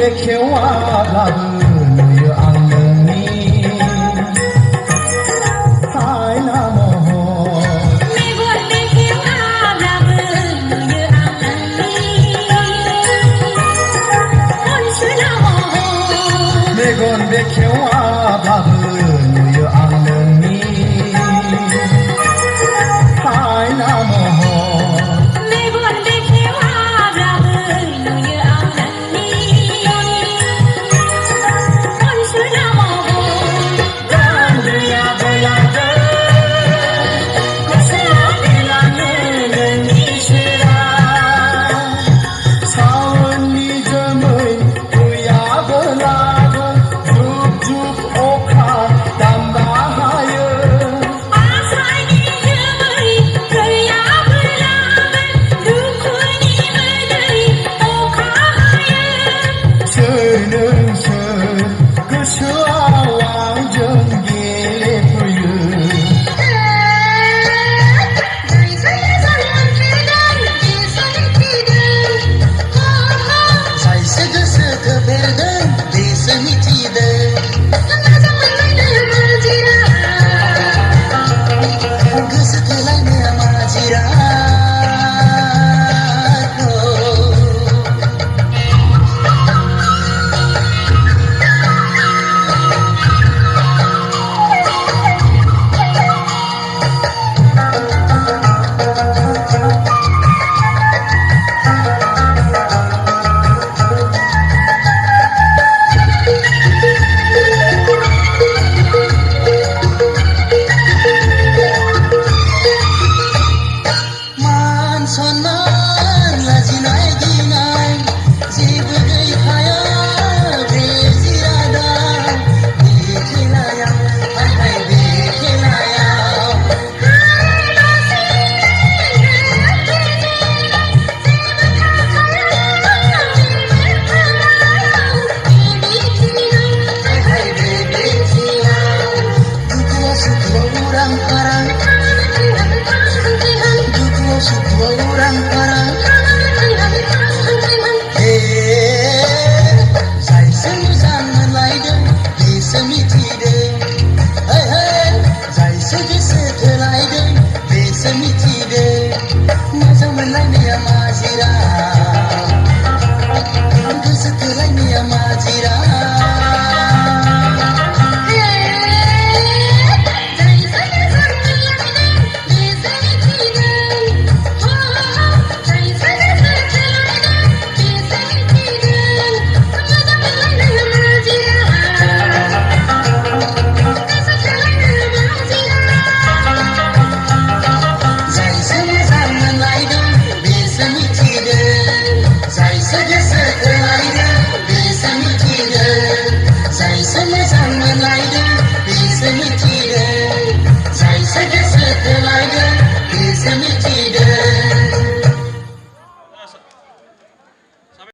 बेखेवाब्लाबो नुयो आं नोंनि आयना महर मेगन बेखेवाब्लाबो नुयो आं नोंनि अनसुला महर मेगन बेखेवाब्लाबो नुयो आं नोंनि आयना महर मेगन बेखेवाब्लाबो नुयो आं नोंनि अनसुला महर गान्दोआ बोलांदों गोसोआ बिलाङो नोंनि सेरा सावोननि जोमै फैयाबोलाबो जुब जुब अखा दामना हायो आसानि जोमै फैयाब्लाबो दुखुनि मोदै अखा हायो सोर नोंसोर गोसोआव आंजों गेलेफैयो जायसो गोसोखो बेरदों बेसो मिथिदों गोसो थोलायनाया मा जिराद मान सन्मान लाजिनाय गिनाय जेबो गैखाया बे जिरादाव बे खेलायाव हाय हाय बे खेलायाव हाय हाय बे खेलायाव दुखुआव सुखुआव उरां फारां दुखुआव सुखुआव उरां फारां जायसो मोजां मोनलायदों बेसो मिथिदों है है जायसो गोसो थोलायदों बेसो मिथिदों मोजां मोनलायनाया मा जिराद गोसो थोलायनाया मा जिराद